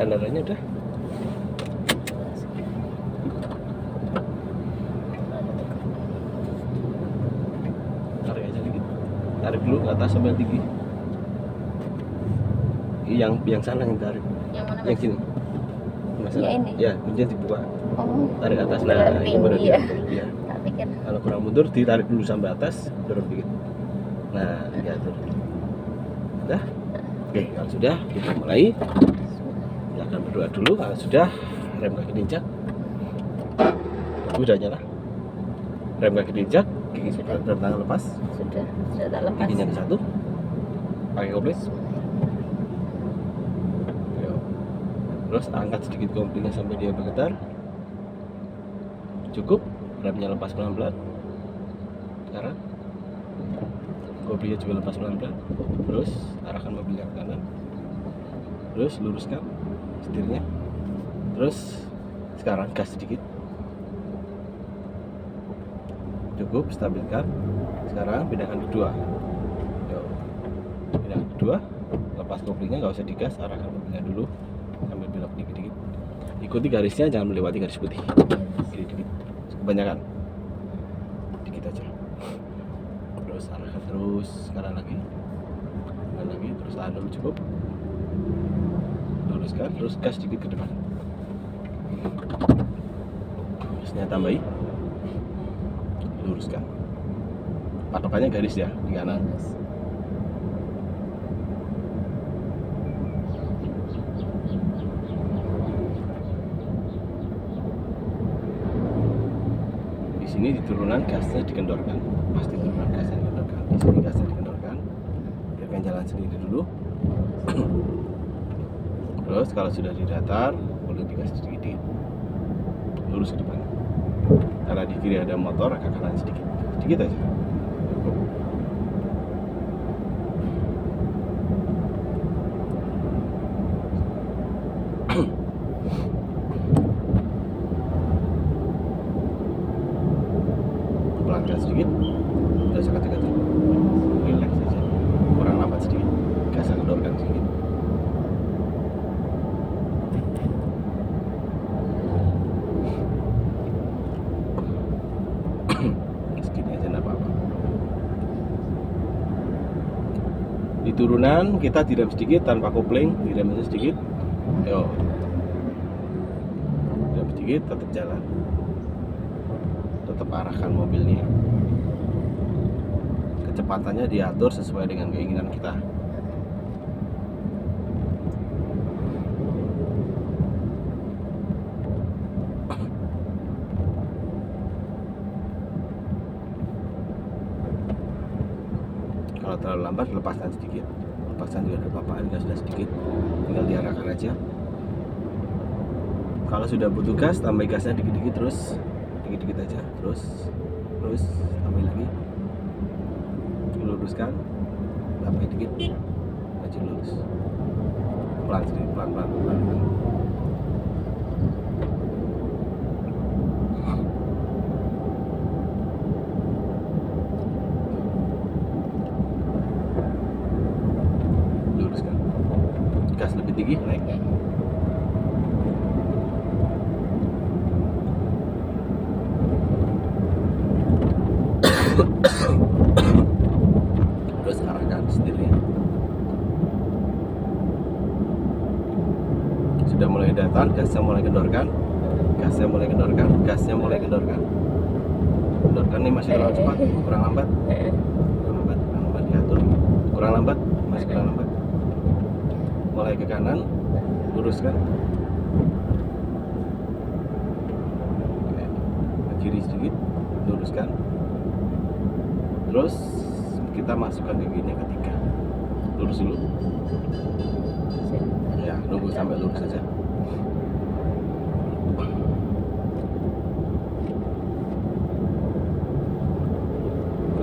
sandarannya udah. Tarik aja dikit. Tarik dulu ke atas sampai tinggi. Yang sana yang tarik. Yang mana? Yang sini. Masalah. Ya, ini? Ya, kemudian dibuka. Oh. Tarik atas. Biar Nah, ini baru tinggi ya. diatur. Ya. Tak pikir. Kalau kurang mundur, ditarik dulu sampai atas, dorong dikit. Nah, diatur. Udah? Oke, kalau sudah, kita mulai. Silakan berdoa dulu. Kalau sudah, rem kaki diinjak. Udah nyala. Rem kaki diinjak, gigi Sudah. rem tangan lepas. Sudah tak lepas. Giginya ke satu. Pakai kopling. Yuk. Terus angkat sedikit koplingnya sampai dia bergetar. Cukup. Remnya lepas pelan-pelan. Sekarang koplingnya juga lepas pelan-pelan. Terus arahkan mobilnya ke kanan. Terus luruskan setirnya. Terus sekarang gas sedikit. Cukup, stabilkan. Sekarang pindahkan kedua. Yuk. Pindahkan kedua. Lepas koplingnya, nggak usah digas, arahkan mobilnya dulu sambil belok dikit-dikit. Ikuti garisnya, jangan melewati garis putih. Dikit-dikit. Kebanyakan. Dikit aja. Terus arahkan terus, kanan lagi, terus tahan dulu cukup. Luruskan, terus gas sedikit ke depan. Gasnya tambahi. Luruskan. Patokannya garis ya, di kanan. Di sini di turunan gasnya dikendorkan. Pasti turunan gasnya dikendorkan. Di sini gasnya dikendorkan. Biarkan jalan sendiri dulu. Terus kalau sudah di datar, boleh digas sedikit. Lurus ke depan. Karena di kiri ada motor, agak kanan sedikit. Sedikit aja. Cukup. Pelankan sedikit. Udah sekat-sekat. Relax aja. Kurang lambat sedikit. Gasnya kendorkan sedikit. Segini aja enggak apa-apa. Di turunan kita direm sedikit tanpa kopling, direm aja sedikit. Yo. Direm sedikit, tetap jalan. Tetap arahkan mobilnya. Kecepatannya diatur sesuai dengan keinginan kita. Kalau terlalu lambat, lepaskan sedikit. Lepaskan juga ada apa-apa, gas sudah sedikit, tinggal diarahkan aja. Kalau sudah butuh gas, tambah gasnya dikit-dikit terus, dikit-dikit aja, terus tambah lagi. Luruskan, tambah dikit, maju lurus. Pelan sedikit, pelan-pelan. Luruskan. Gas lebih tinggi, naik. Terus arahkan setirnya. Sudah mulai datar, gasnya mulai kendorkan. Kendorkan nih masih terlalu cepat, kurang lambat diatur. Kurang lambat, masih kurang lambat. Mulai ke kanan, luruskan. Oke. Ke kiri sedikit, luruskan. Terus kita masukkan giginya ketiga. Lurus dulu. Ya, nunggu sampai lurus saja.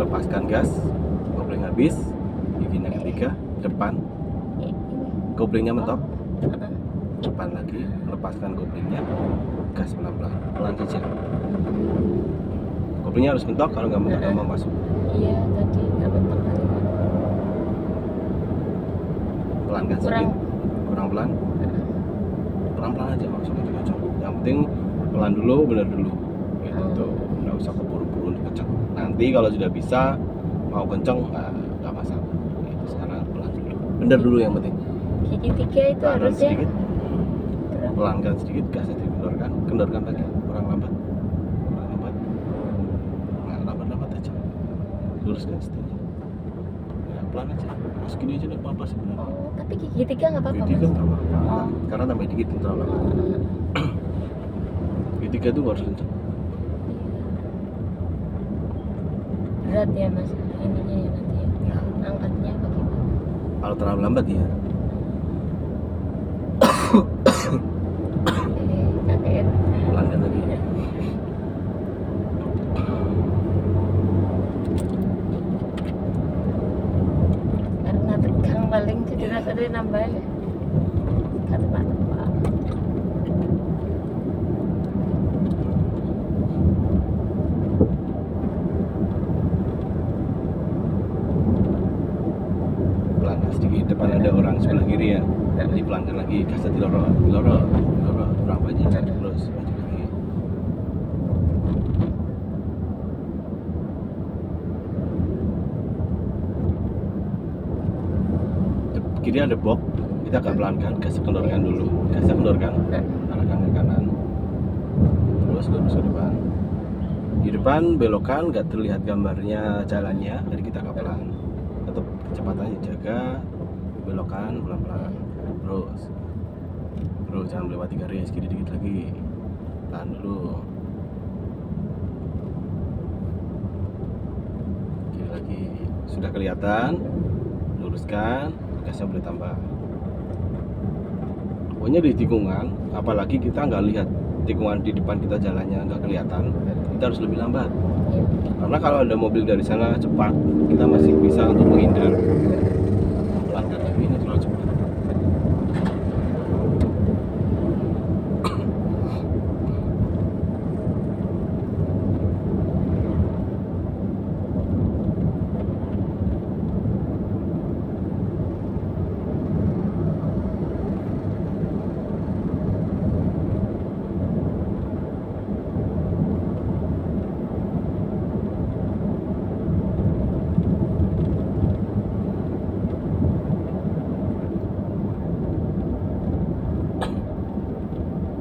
Lepaskan gas, kopling habis, giginya ketiga, depan, koplingnya mentok, depan lagi, lepaskan koplingnya, gas pelan-pelan, pelan saja. Koplingnya harus mentok, kalau nggak mentok nggak mau masuk. Iya, tadi nggak mentok. Pelankan sedikit, kurang pelan. pelan-pelan aja, nggak usah kenceng-kenceng. Yang penting pelan dulu, bener dulu gitu, nggak usah keburu-buru untuk kenceng. Nanti kalau sudah bisa mau kenceng nggak masalah gitu. Sekarang pelan dulu, bener dulu yang penting. Gigi 3 itu Pelan harusnya sedikit, berapa? pelankan sedikit, gasnya kendorkan lagi, kurang lambat, nah lambat aja, luruskan setengah, ya pelan aja, segini aja nggak apa-apa sebenarnya. Oh, tapi gigi 3 nggak apa-apa Gigi mas? kan nggak apa-apa, Oh. karena tambah dikit terlalu lama. Gigi 3 tuh harus kenceng. Berat ya mas ininya ya nanti ya, Ya, angkatnya bagaimana? kalau terlalu lambat ya. KKN Pelankan lagi. karena tegang paling jadi rasanya nambah ya tepat. Pelankan sedikit, depan ada orang sebelah kiri ya, jadi pelankan lagi, gasnya dilorot kurang banyak, terus maju lagi. Kiri ada box, kita agak pelankan, gasnya kendorkan dulu, arahkan ke kanan, terus lurus ke depan. Di depan belokan, nggak terlihat gambarnya jalannya, jadi kita agak pelan, tetap kecepatannya jaga, belokan pelan-pelan, terus jangan melewati garis, kiri dikit lagi, tahan dulu, kiri lagi, sudah kelihatan, luruskan, gasnya boleh tambah. Pokoknya di tikungan, apalagi kita nggak lihat tikungan di depan kita jalannya nggak kelihatan, kita harus lebih lambat. Karena kalau ada mobil dari sana cepat, kita masih bisa untuk menghindar. Pelankan lagi, ini terlalu cepat.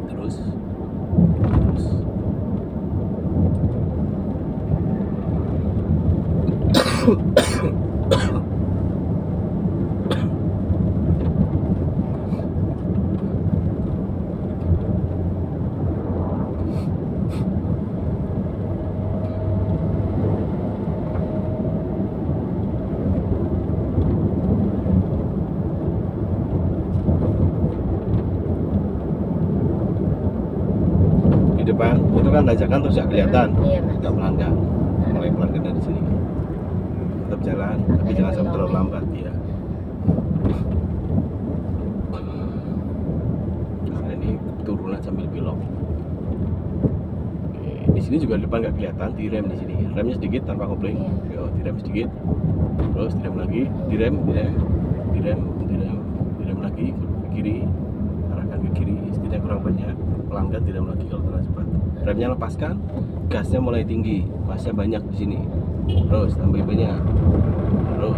Terus di depan itu kan tanjakan terus nggak kelihatan, Iya mas. kita pelankan, mulai pelankan dari sini, tetap jalan, tapi jangan sampai terlalu lambat ya. Karena ini turunan sambil belok. Oke, di sini juga depan nggak kelihatan, direm di sini, remnya sedikit tanpa kopling, yo direm sedikit, terus direm lagi, direm lagi ke kiri, arahkan ke kiri, setidaknya kurang banyak, pelankan, direm lagi kalau terlalu cepat, remnya lepaskan, gasnya mulai tinggi, masnya banyak di sini, terus tambah banyak, terus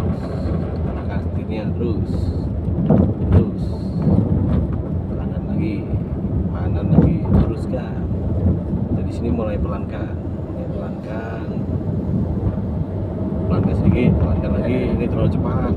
arahkan setirnya, terus kanan lagi, teruskan. Dari sini mulai pelankan sedikit, pelankan lagi, ini terlalu cepat.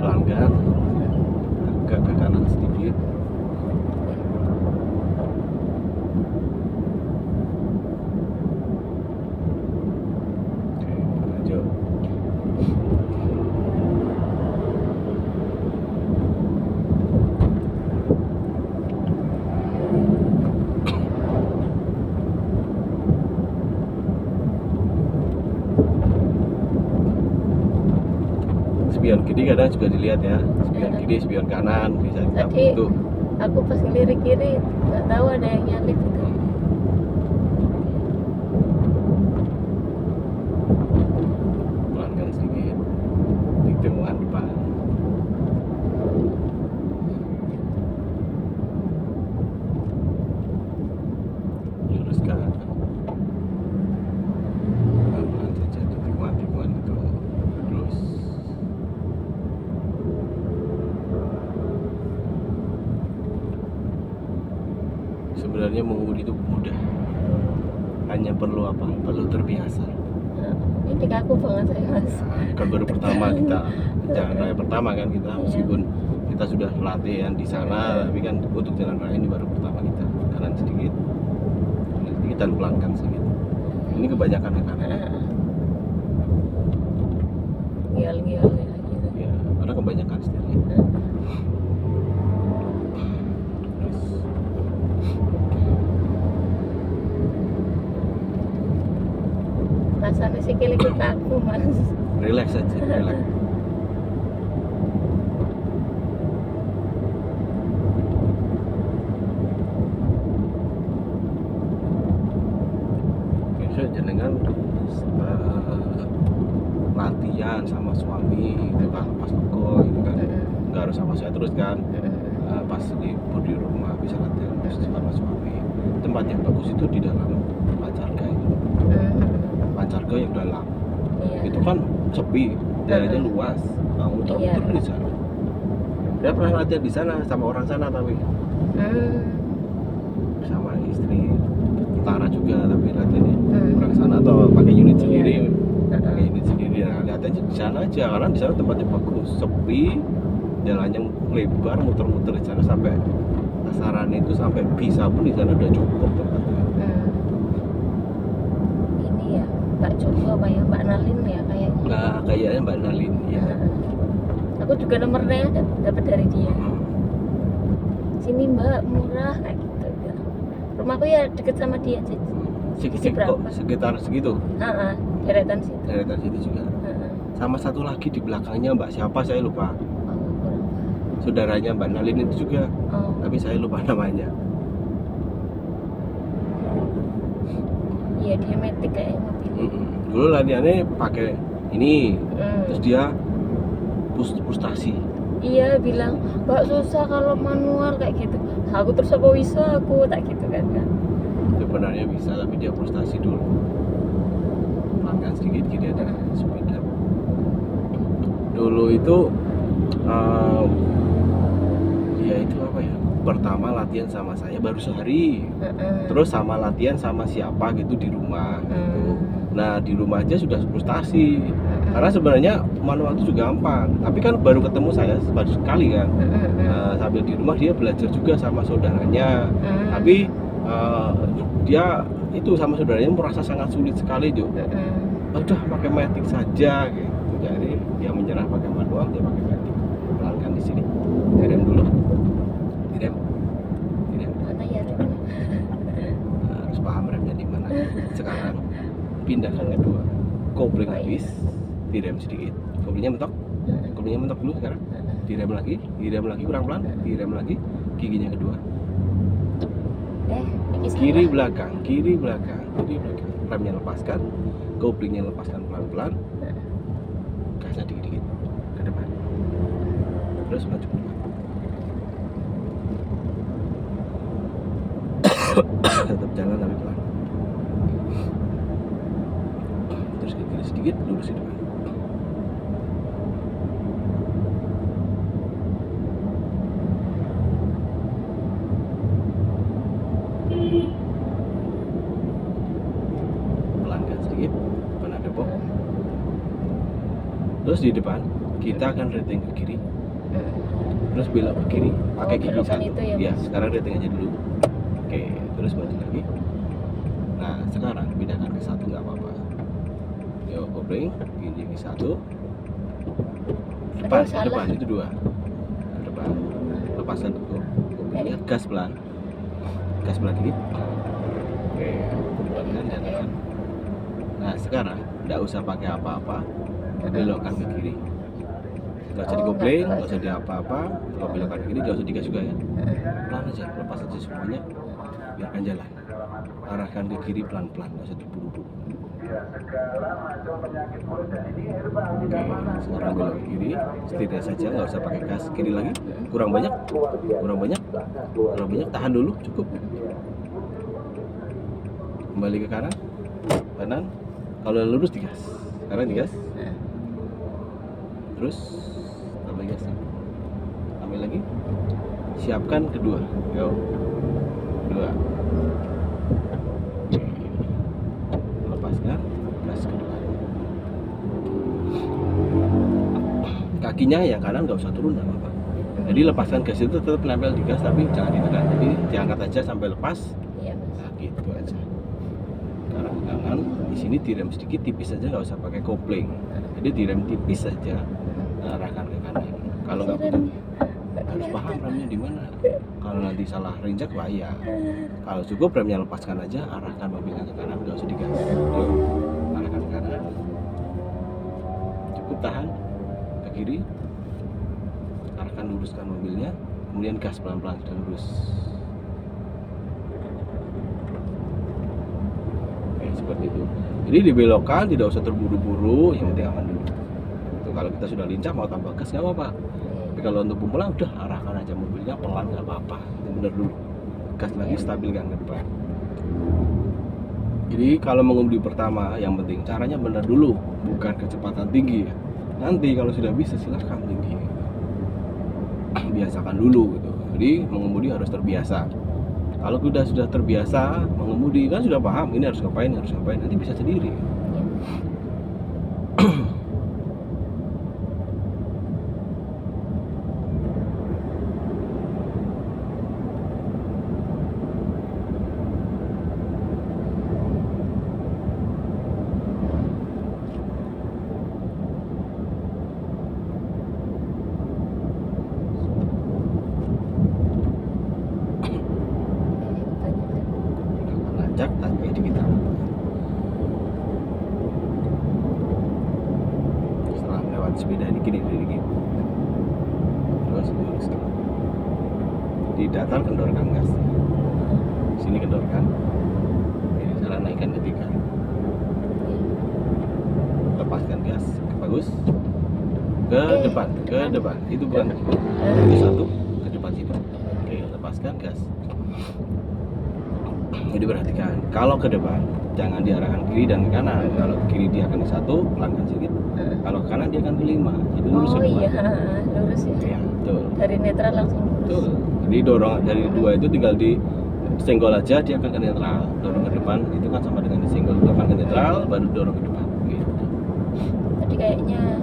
Pelankan, agak ke kanan sedikit. Oke, lanjut. spion kiri kadang juga dilihat ya, spion kiri, spion kanan bisa kita Tadi bantu. aku pas ngelirik kiri nggak tahu ada yang nyalip gitu. Pelankan sedikit, ditemukan depan. Luruskan. Pelan-pelan saja, tikungan-tikungan itu. Terus. Sebenarnya mengemudi itu mudah. Hanya perlu apa? Perlu terbiasa. Nah, ini kaku banget saya mas. Kan baru pertama kita jalan raya pertama kan kita, meskipun kita sudah latihan di sana, tapi kan untuk jalan raya ini baru pertama kita. Kanan sedikit dan pelankan sedikit. Ini kebanyakan ke kanan. Gial-gial ya gitu. Ya, karena kebanyakan setirnya. Rasanya sih kili kaku mas. Relax saja, relax. Biasa jenengan latihan sama suami itu kan pas toko gitu kan, nggak harus sama saya terus kan. Pas libur di rumah bisa latihan terus sama suami. Tempat yang bagus itu di dalam Pancarga itu, Pancarga yang dalam. Iya. Itu kan sepi, jalannya luas, muter-muter Iya. di sana. Dia pernah latihan di sana sama orang sana tapi sama istri tentara juga, tapi latihannya orang sana atau pakai unit sendiri, pakai unit sendiri. Nah, latihannya di sana aja karena di sana tempatnya bagus, sepi, jalannya lebar, muter-muter di sana sampai sasaran itu sampai bisa pun di sana udah cukup tempatnya. Ini ya Mbak Joko apa ya Mbak Nalin ya kayaknya. Nah, kayaknya Mbak Nalin ya. Aku juga nomornya dapat dari dia. Sini Mbak murah kayak gitu. Rumahku ya deket sama dia aja. Kok sekitar segitu. Deretan situ. Deretan situ juga. Sama satu lagi di belakangnya Mbak siapa saya lupa. Saudaranya Mbak Nalin itu juga. Tapi saya lupa namanya. Iya dia metik kayak mobil. Dulu latihannya pakai ini, terus dia frustasi. Iya bilang Mbak susah kalau manual kayak gitu. Aku terus apa bisa aku tak gitu kan. Sebenarnya bisa tapi dia frustasi dulu. Pelankan sedikit kiri ada sepeda. Dulu itu ya itu apa ya? Pertama latihan sama saya baru sehari. Terus sama latihan sama siapa gitu di rumah gitu. Nah, di rumah aja sudah frustasi. Karena sebenarnya manual itu juga gampang, tapi kan baru ketemu saya baru sekali kan. Sambil di rumah dia belajar juga sama saudaranya. Tapi dia itu sama saudaranya merasa sangat sulit sekali juga. Udah pakai matic saja gitu. Jadi dia menyerah pakai manual, dia pakai matic. Pelankan di sini. Direm dulu. Direm. Mana ya remnya? Harus paham remnya di mana. Sekarang pindahkan kedua. Kopling habis, direm sedikit. Koplingnya mentok. Koplingnya mentok dulu sekarang. Direm lagi kurang pelan, direm lagi. Giginya kedua. Kiri belakang. Remnya lepaskan, koplingnya lepaskan pelan-pelan. Gasnya dikit-dikit ke depan. Terus maju ke depan. Tetap jalan tapi pelan. Terus ke kiri sedikit, lurus di depan. Pelankan sedikit, depan ada box. Terus di depan kita akan rating ke kiri. Terus belok ke kiri, pakai gigi belokan satu. itu ya, Ya, Mas? sekarang rating aja dulu. Oke, terus maju lagi. Nah, sekarang pindahkan ke satu nggak apa-apa. Yuk, kopling, gigi satu. Depan, Aduh, salah. itu dua. Depan, lepaskan koplingnya, gas pelan dikit. Oke, pelan jalan. Nah, sekarang nggak usah pakai apa-apa, belokkan ke kiri. Nggak usah dikopling, nggak usah diapa-apa. Kalau belok kanan kiri nggak usah digas juga ya. Pelan aja, lepas aja semuanya, biarkan jalan. Arahkan ke kiri pelan-pelan, nggak usah terburu-buru. Oke, sekarang belok ke kiri, setirnya saja, nggak usah pakai gas. Kiri lagi, kurang banyak, tahan dulu, cukup. Kembali ke kanan, kalau lurus digas, kanan digas, terus tambah gas, ambil lagi, siapkan kedua, yo, dua. Lepaskan gas kedua. Kakinya yang kanan nggak usah turun, nggak apa-apa. Jadi lepaskan gas itu tetap nempel di gas tapi jangan ditekan. Jadi diangkat aja sampai lepas. Iya, Mas. Nah, gitu aja. Sekarang kanan, di sini direm sedikit tipis aja, nggak usah pakai kopling. Jadi direm tipis saja, arahkan ke kanan. Kalau nggak punya, harus paham remnya di mana. Kalau nanti salah rinjak bahaya. Kalau cukup remnya lepaskan aja, arahkan mobilnya ke kanan, nggak usah digas. Tuh, arahkan ke kanan. Cukup tahan ke kiri. Arahkan, luruskan mobilnya, kemudian gas pelan-pelan sudah lurus. Oke, seperti itu. Jadi dibelokkan, tidak usah terburu-buru, yang penting aman dulu. Itu kalau kita sudah lincah mau tambah gas nggak apa-apa. Tapi kalau untuk pemula udah arahkan aja mobilnya pelan, nggak apa-apa. Itu benar dulu. Gas lagi, stabilkan ke depan. Jadi kalau mengemudi pertama yang penting caranya benar dulu, bukan kecepatan tinggi ya. Nanti kalau sudah bisa silahkan tinggi. Biasakan dulu gitu. Jadi mengemudi harus terbiasa. Kalau sudah terbiasa mengemudi kan sudah paham ini harus ngapain, nanti bisa sendiri. Nanjak tanya dikit. Setelah lewat sepeda ini gini dikit. Terus luruskan. Di datar kendorkan gas. Sini kendorkan. Ini cara naikkan ketiga. Lepaskan gas. Bagus. Ke depan. Itu bukan ini satu ke depan situ. Oke, lepaskan gas. Jadi perhatikan, kalau ke depan jangan diarahkan kiri dan ke kanan. Kalau ke kiri dia akan ke satu, pelankan sedikit. Kalau ke kanan dia akan ke 5. Jadi lurus ke depan. Iya, lurus ya. Iya, betul. Dari netral langsung lurus. Betul. Jadi dorong dari 2 itu tinggal di senggol aja, dia akan ke netral. Dorong ke depan itu kan sama dengan disenggol, itu akan ke netral, baru dorong ke depan. Gitu. Tadi kayaknya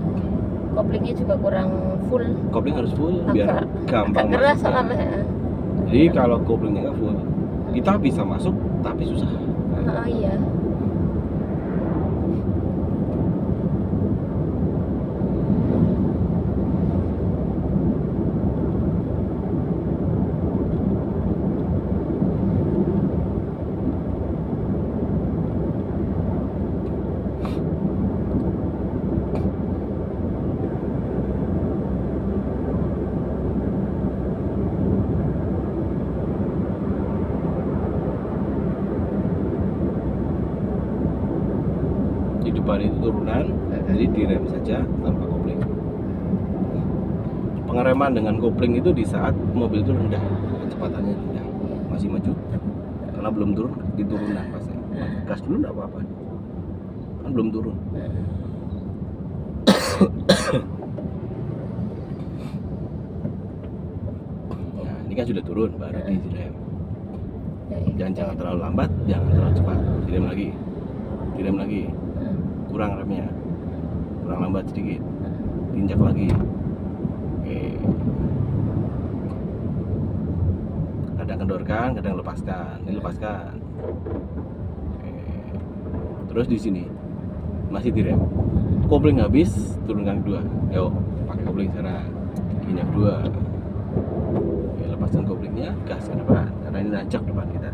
koplingnya juga kurang full. Kopling harus full biar gampang agak keras masuknya. soalnya. Jadi kalau koplingnya nggak full, kita bisa masuk tapi susah. Iya. Di depan itu turunan, jadi direm saja tanpa kopling. Pengereman dengan kopling itu di saat mobil itu rendah, kecepatannya rendah, masih maju, karena belum turun di turunan pasti. Gas dulu nggak apa-apa, kan belum turun. Nah, ini kan sudah turun, baru direm. Jangan terlalu lambat, jangan terlalu cepat. Direm lagi. Kurang remnya, kurang lambat sedikit, injak lagi. Oke, kadang kendorkan, kadang lepaskan. Ini lepaskan. Oke. Terus di sini masih direm, kopling habis, turunkan kedua. Ayo pakai kopling sekarang, injak 2. Oke, lepaskan koplingnya, gas ke depan karena ini nanjak depan kita.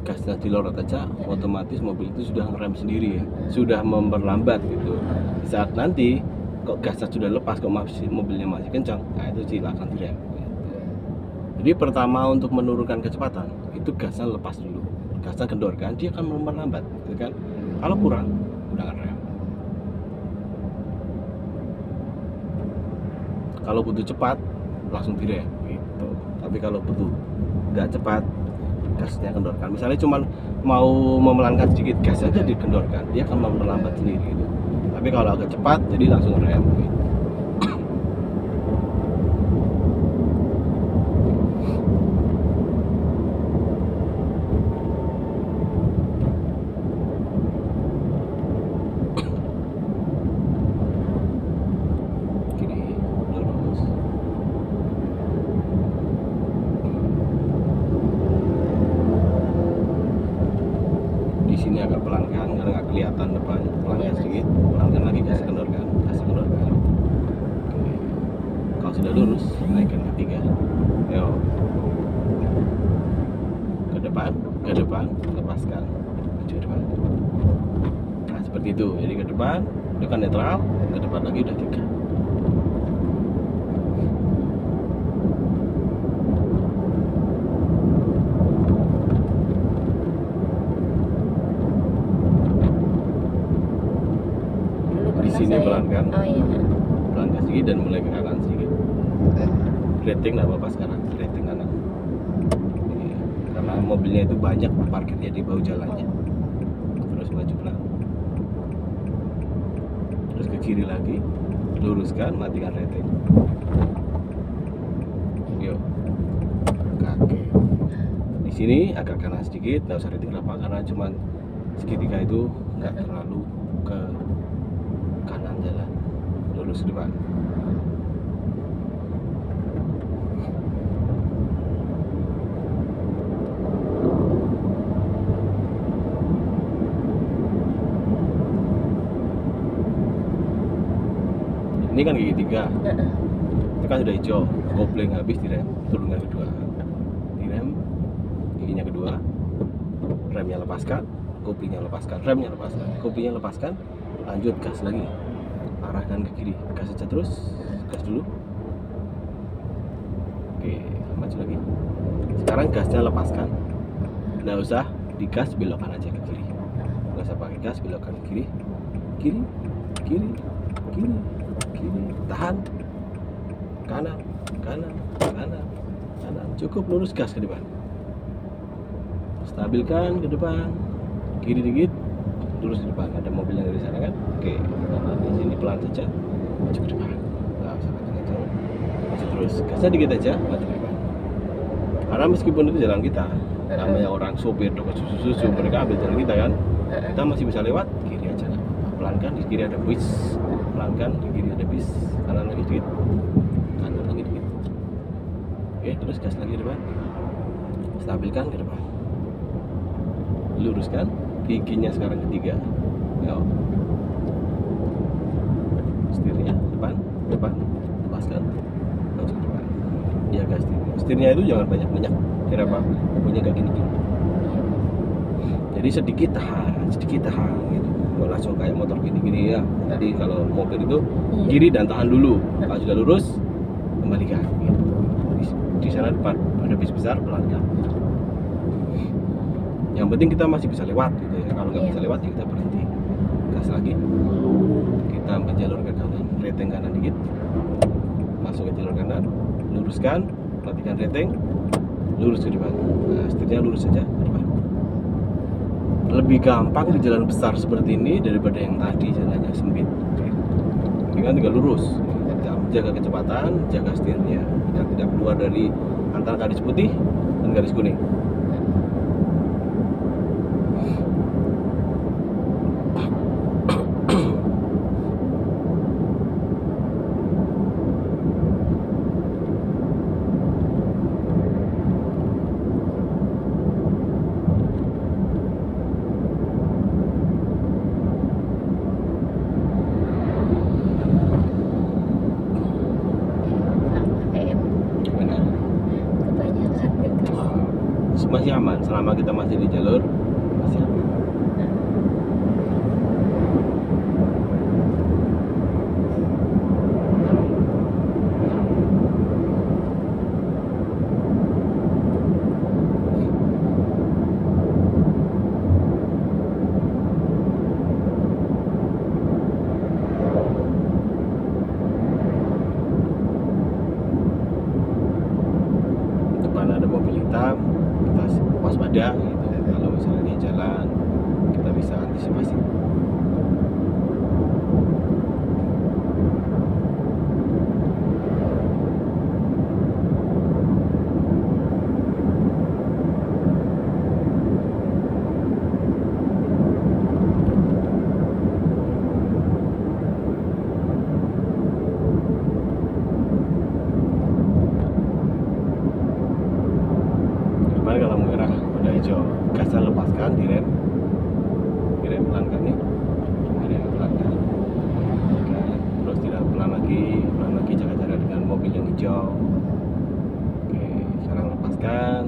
gasnya dilorot aja, otomatis mobil itu sudah ngerem sendiri ya, sudah memperlambat gitu. Di saat nanti kok gasnya sudah lepas, kok mobilnya masih kencang, nah itu silakan direm. Jadi pertama untuk menurunkan kecepatan itu gasnya lepas dulu, gasnya kendorkan, dia akan memperlambat, gitu kan? Kalau kurang, gunakan rem. Kalau butuh cepat, langsung direm, gitu. Tapi kalau butuh nggak cepat, gasnya kendorkan. Misalnya cuma mau memelankan sedikit, gasnya aja dikendorkan, dia akan memperlambat sendiri, gitu. Tapi kalau agak cepat, jadi langsung rem, gitu. Di sini agak pelan kan, karena nggak kelihatan depan, pelankan sedikit, pelankan lagi, gas kendorkan. Oke. Kalau sudah lurus, naikkan ketiga. Yo. Ke depan, lepaskan, maju ke depan. Nah seperti itu, jadi ke depan, tekan netral, ke depan lagi udah tiga. Di sini pelankan, Oh iya. pelankan sedikit dan mulai ke kanan sedikit. Rating nggak apa-apa sekarang, rating kanan. Iya, karena mobilnya itu banyak parkirnya di bawah jalannya. Terus maju pelan. Terus ke kiri lagi, luruskan, matikan rating. Yuk, kaki. Di sini agak kanan sedikit, nggak usah rating apa, karena cuma segitiga itu nggak terlalu ke kanan jalan. Lurus ke depan. Ini kan gigi tiga, itu kan sudah hijau, kopling habis direm, turun yang kedua, direm, giginya kedua, remnya lepaskan, koplingnya lepaskan, remnya lepaskan, koplingnya lepaskan, lanjut gas lagi, arahkan ke kiri, gas saja terus, gas dulu, oke, maju lagi, sekarang gasnya lepaskan, nggak usah digas, belokkan aja ke kiri, nggak usah pakai gas, belokkan ke kiri, kiri, kiri, kiri, kiri, tahan, kanan, kanan, kanan, kanan, cukup, lurus, gas ke depan, stabilkan ke depan, kiri dikit, lurus ke depan, ada mobil yang dari sana kan, oke, nah, di sini pelan saja, maju ke depan, nggak usah kencang-kencang, maju terus, gasnya dikit aja, maju ke depan, karena meskipun itu jalan kita, namanya orang sopir, dokter susu, mereka ambil jalan kita kan, kita masih bisa lewat, kiri aja, pelankan, di kiri ada bis, pelankan, di kiri ada bis, kanan lagi dikit, kanan lagi dikit, oke, terus gas lagi ke depan, stabilkan ke depan, luruskan, giginya sekarang ketiga, yo, setirnya depan, lepaskan, maju ke depan, jaga setirnya itu jangan banyak kira apa, punya gak gini, jadi sedikit tahan gitu, nggak langsung kayak motor gini ya. Jadi kalau mobil itu kiri dan tahan dulu, kalau sudah lurus kembalikan gitu. Di sana depan ada bis besar, pelankan. Yang penting kita masih bisa lewat gitu ya, kalau nggak bisa lewat ya kita berhenti, gas lagi, kita ambil jalur ke kanan, rating kanan dikit, masuk ke jalur kanan, luruskan, matikan rating, lurus ke depan, nah setirnya lurus saja ke depan. Lebih gampang di jalan besar seperti ini daripada yang tadi jalannya sempit. Ini kan tinggal lurus, jaga kecepatan, jaga setirnya, kita tidak keluar dari antara garis putih dan garis kuning. masih aman. Selama kita masih di jalur masih aman. Ada mobil hitam, kita waspada gitu. Kalau misalnya dia jalan, kita bisa antisipasi. Kalau merah udah hijau, gasnya lepaskan, direm pelankan nih, direm pelankan, terus tidak pelan lagi jaga jarak dengan mobil yang hijau. Oke, sekarang lepaskan,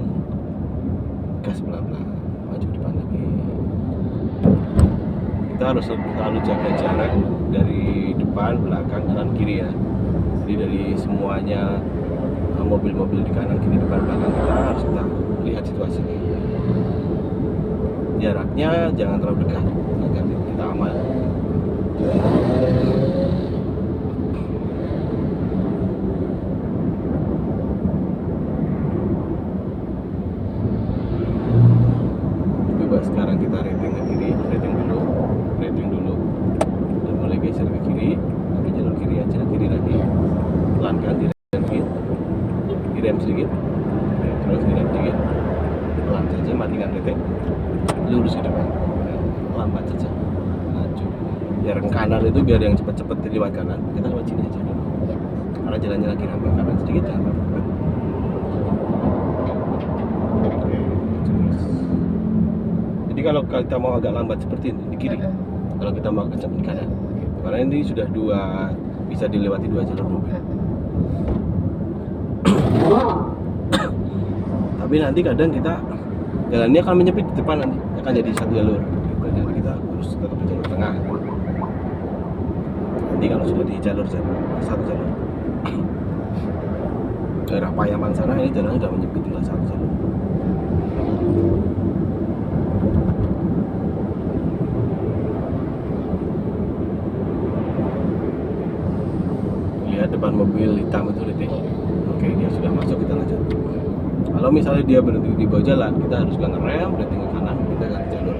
gas pelan-pelan, maju depan lagi. Kita harus selalu jaga jarak dari depan, belakang, kanan, kiri ya. Jadi dari semuanya mobil-mobil di kanan, kiri, depan, belakang kita harus kita lihat situasinya. Jaraknya jangan terlalu dekat agar kita aman. Coba sekarang kita rating ke kiri, rating dulu, dan mulai geser ke kiri, ke jalur kiri aja, kiri lagi, pelankan, direm sedikit, terus direm sedikit, pelan saja, matikan rating, lurus ke depan, lambat saja, maju. Jarak kanan itu biar yang cepat-cepat lewat kanan, kita lewat sini aja dulu, karena jalannya lagi ramai, kanan sedikit, jangan lambat. Oke, terus. Jadi kalau kita mau agak lambat seperti ini di kiri, kalau kita mau kencang di kanan, karena ini sudah bisa dilewati dua jalur mobil. Tapi nanti kadang kita jalannya akan menyempit di depan, nanti akan jadi satu jalur. Jadi kita harus tetap di jalur tengah. Nanti kalau sudah di satu jalur, daerah Payaman sana ini jalannya sudah menyempit tinggal satu jalur. Lihat depan mobil hitam itu Rite. Oke, dia sudah masuk, kita lanjut. Kalau misalnya dia berhenti di bawah jalan, kita harus ngerem, berhenti ke kanan, kita ganti jalur.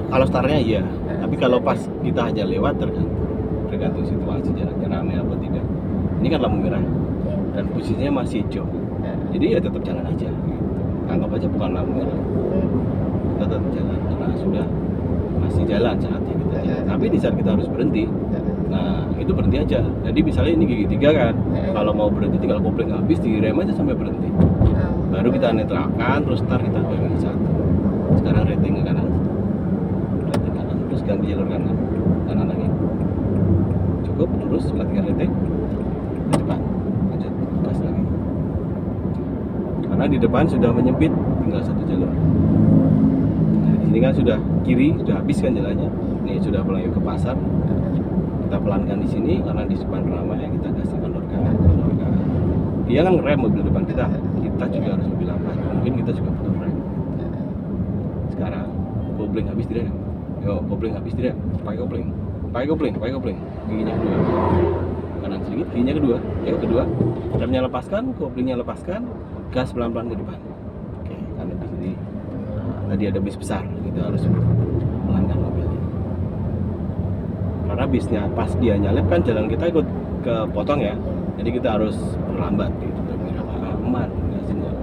Kalau startnya iya, tapi kalau pas kita hanya lewat tergantung situasi jalannya ramai apa tidak. Ini kan lampu merah dan posisinya masih hijau, jadi ya tetap jalan aja. Anggap aja bukan lampu merah, tetap jalan karena sudah masih jalan saatnya kita jalan. Tapi di saat kita harus berhenti, nah itu berhenti aja. Jadi misalnya ini gigi 3 kan, kalau mau berhenti tinggal kopling habis, direm aja sampai berhenti. Baru kita netralkan, terus start kita bagi satu. Sekarang rating ke kanan, terus ganti jalur kanan lagi. Cukup, lurus, latihan rating ke depan, lanjut gas lagi. Karena di depan sudah menyempit, tinggal satu jalur. Nah, di sini kan sudah kiri, sudah habis kan jalannya. Ini sudah mulai ke pasar. kita pelankan di sini karena di depan ramai, kita kasih kendorkan. Dia kan ngerem mobil depan kita juga harus lebih lambat, mungkin kita juga butuh rem. Sekarang kopling habis direm, kopling habis direm, pakai kopling, giginya kedua, kanan sedikit, giginya kedua, kedua, remnya lepaskan, koplingnya lepaskan, gas pelan-pelan ke depan. Oke, karena di sini tadi ada bis besar, kita harus pelankan mobilnya. Karena bisnya pas dia nyalip kan jalan kita ikut kepotong ya, jadi kita harus melambat gitu, biar aman, nggak singgah.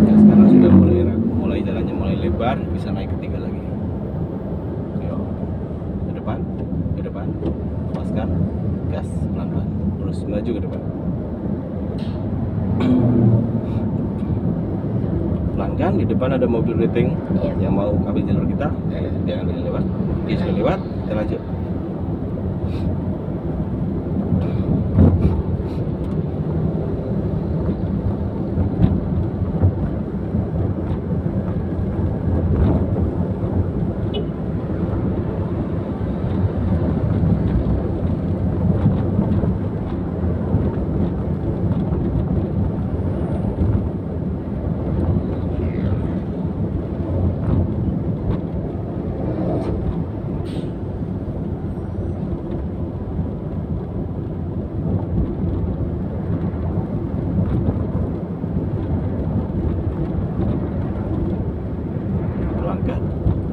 Ya, sekarang sudah mulai jalannya mulai lebar, bisa naik ketiga lagi. Yuk, ke depan, lepaskan, gas pelan-pelan, terus maju ke depan. Pelankan, di depan ada mobil rating yang mau ambil jalur kita, jangan lewat. Dia sudah lewat, kita lanjut.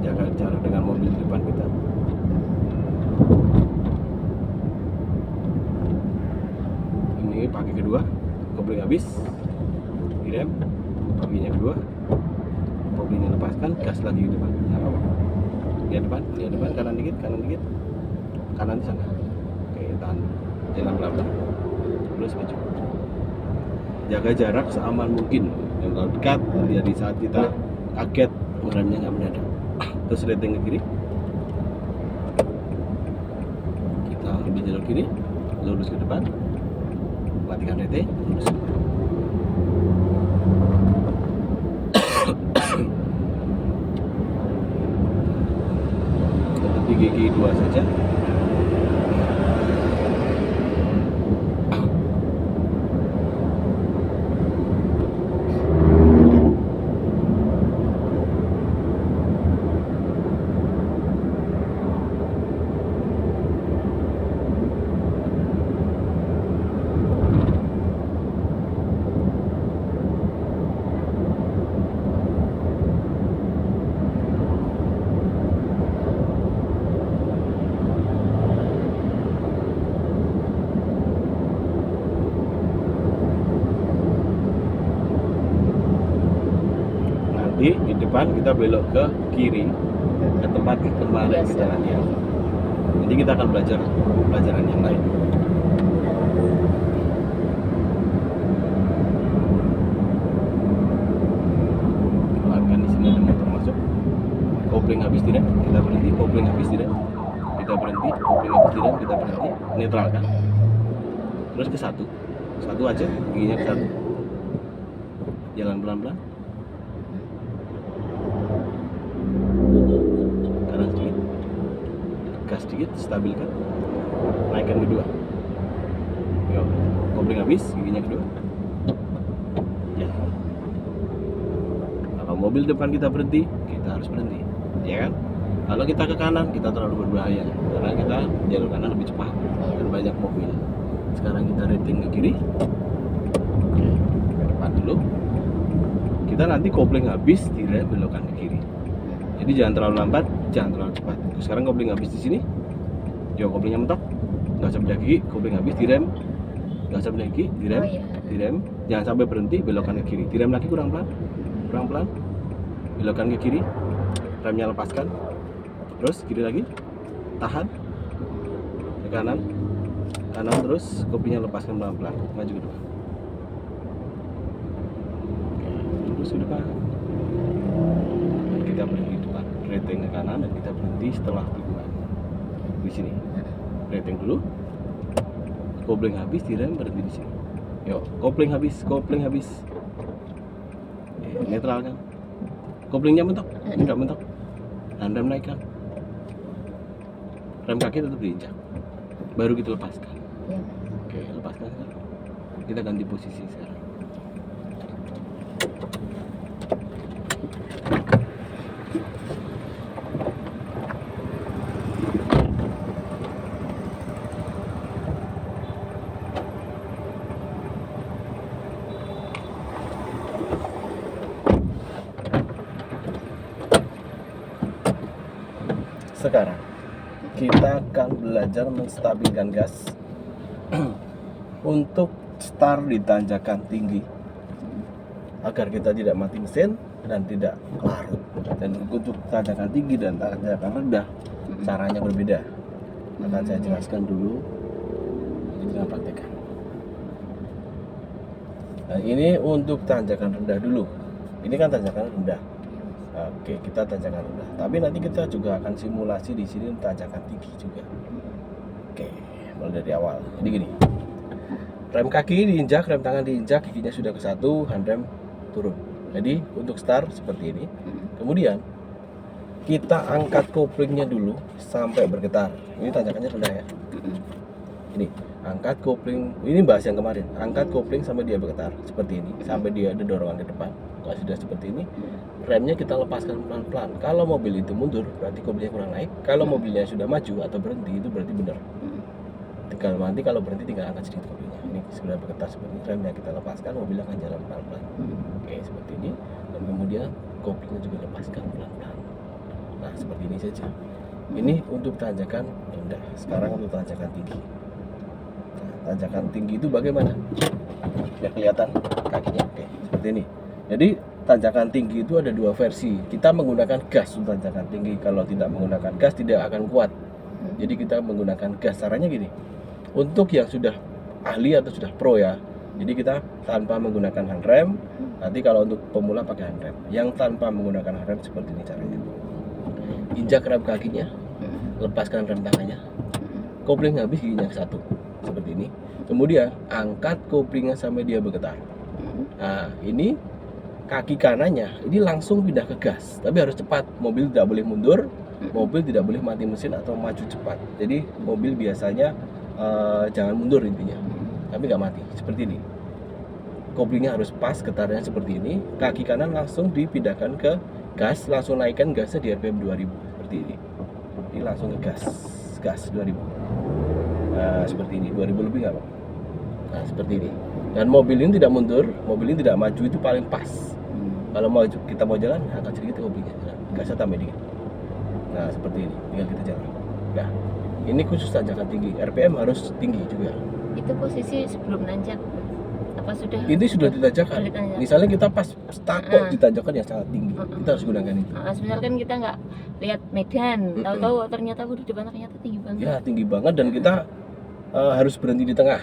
Jaga jarak dengan mobil di depan kita. Ini pakai kedua, kopling habis, direm, giginya kedua, koplingnya lepaskan, gas lagi ke depan. Nggak apa-apa. Lihat depan, kanan dikit, kanan di sana. Oke, tahan, jalan pelan-pelan, terus maju. Jaga jarak seaman mungkin. Yang kalau dekat, dari saat kita kaget, remnya nggak mendadak. Terus rating ke kiri, kita ambil jalur kiri, lurus ke depan, matikan rating, lurus. Tetap di gigi 2 saja. Di depan kita belok ke kiri, ke tempat kemarin kita nanti. Nanti kita akan belajar pelajaran yang lain. Pelankan, di sini ada motor masuk. Kopling habis direm, kita berhenti. Kopling habis direm, kita berhenti. Kopling habis direm, kita berhenti. Netralkan. Terus ke satu aja, giginya ke satu. Jalan pelan-pelan. Gas sedikit, stabilkan, naikkan kedua. Yuk, kopling habis, giginya kedua. Ya. Kalau mobil depan kita berhenti, kita harus berhenti, ya kan? Kalau kita ke kanan, kita terlalu berbahaya karena kita jalur kanan lebih cepat dan banyak mobil. Sekarang kita rating ke kiri. Oke, ke depan dulu. Kita nanti kopling habis, direm, belokkan ke kiri. Jadi jangan terlalu lambat, jangan terlalu cepat. Sekarang kopling habis di sini. Yo, koplingnya mentok. Enggak usah pindah gigi, kopling habis direm. Enggak usah pindah gigi, direm. Direm. Jangan sampai berhenti, belokkan ke kiri. Direm lagi kurang pelan. Belokkan ke kiri. Remnya lepaskan. Terus kiri lagi. Tahan. Ke kanan. Kanan terus, koplingnya lepaskan pelan-pelan. Maju ke depan. Oke, terus ke depan. Kita berhenti di depan, rating ke kanan, dan kita berhenti setelah tikungan di sini. Rating dulu, kopling habis, direm, berhenti di sini. Yuk, kopling habis. Netral kan? Koplingnya mentok? Enggak mentok. Rem naikkan. rem kaki tetap diinjak, baru kita lepaskan. Ya. Oke, lepaskan sekarang. Kita ganti posisi sekarang. Sekarang kita akan belajar menstabilkan gas untuk start di tanjakan tinggi agar kita tidak mati mesin dan tidak larut. Dan untuk tanjakan tinggi dan tanjakan rendah caranya berbeda. Akan saya jelaskan dulu, kita praktekkan. Nah, ini untuk tanjakan rendah dulu. Ini kan tanjakan rendah. Oke, kita tanjakan rendah. Tapi nanti kita juga akan simulasi di sini tanjakan tinggi juga. Oke, mulai dari awal. Jadi gini. Rem kaki diinjak, rem tangan diinjak, giginya sudah ke satu, handrem turun. Jadi untuk start seperti ini. Kemudian kita angkat koplingnya dulu sampai bergetar. Ini tanjakannya rendah ya. Ini angkat kopling. Ini bahas yang kemarin. Angkat kopling sampai dia bergetar seperti ini, sampai dia ada dorongan ke depan. Kalau sudah seperti ini, remnya kita lepaskan pelan-pelan. Kalau mobil itu mundur, berarti koplingnya kurang naik. Kalau mobilnya sudah maju atau berhenti, itu berarti benar. Tinggal nanti kalau berhenti tinggal angkat sedikit koplingnya. Ini sudah bergetar seperti ini, remnya kita lepaskan, mobilnya akan jalan pelan-pelan. Oke, seperti ini. Dan kemudian koplingnya juga lepaskan pelan-pelan. Nah, seperti ini saja. Ini untuk tanjakan rendah. Sekarang untuk tanjakan tinggi. Nah, tanjakan tinggi itu bagaimana? Ya kelihatan kakinya. Oke, seperti ini. Jadi tanjakan tinggi itu ada dua versi. Kita menggunakan gas untuk tanjakan tinggi. Kalau tidak menggunakan gas tidak akan kuat. Jadi kita menggunakan gas. Caranya gini. Untuk yang sudah ahli atau sudah pro ya. Jadi kita tanpa menggunakan handrem. Nanti kalau untuk pemula pakai handrem. Yang tanpa menggunakan handrem seperti ini caranya. Injak rem kakinya, lepaskan rem tangannya. Kopling habis giginya ke satu. Seperti ini. Kemudian angkat koplingnya sampai dia bergetar. Nah, ini kaki kanannya ini langsung pindah ke gas, tapi harus cepat. Mobil tidak boleh mundur, mobil tidak boleh mati mesin atau maju cepat. Jadi mobil biasanya jangan mundur intinya, tapi nggak mati. Seperti ini. Koplingnya harus pas, getarnya seperti ini. Kaki kanan langsung dipindahkan ke gas, langsung naikkan gasnya di RPM 2000 seperti ini. Ini langsung ke gas 2000. Nah, seperti ini, 2000 lebih nggak Pak? Nah, seperti ini. Dan mobil ini tidak mundur, mobil ini tidak maju, itu paling pas. Kalau kita mau jalan, angkat sedikit koplingnya, gasnya tambah dikit. Nah, seperti ini, tinggal kita jalan. Nah, ini khusus tanjakan tinggi, RPM harus tinggi juga. Itu posisi sebelum nanjak apa sudah? Ini sudah ditanjakan. Misalnya kita pas stakok ditanjakan yang sangat tinggi, kita harus gunakan itu. Misalkan kita nggak lihat medan, tahu-tahu ternyata di depan ternyata tinggi banget. Ya, tinggi banget dan kita harus berhenti di tengah.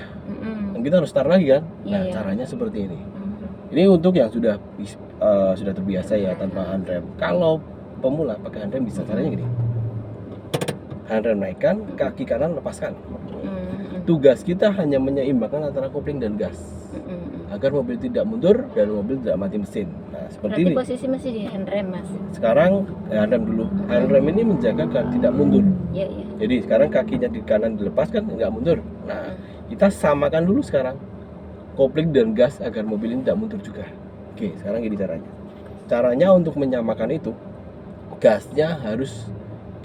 Dan kita harus start lagi kan. Nah, caranya seperti ini. Ini untuk yang sudah terbiasa ya tanpa handrem. Kalau pemula pakai handrem bisa caranya gini. Handrem naikkan, kaki kanan lepaskan. Tugas kita hanya menyeimbangkan antara kopling dan gas. Agar mobil tidak mundur dan mobil tidak mati mesin. Nah, seperti berarti ini. Posisi masih di handrem, Mas. Sekarang handrem dulu. Handrem ini menjaga agar tidak mundur. Iya. Jadi sekarang kakinya di kanan dilepaskan, nggak mundur. Nah, kita samakan dulu sekarang kopling dan gas agar mobil ini tidak mundur juga. Oke, sekarang gini caranya. Caranya untuk menyamakan itu, gasnya harus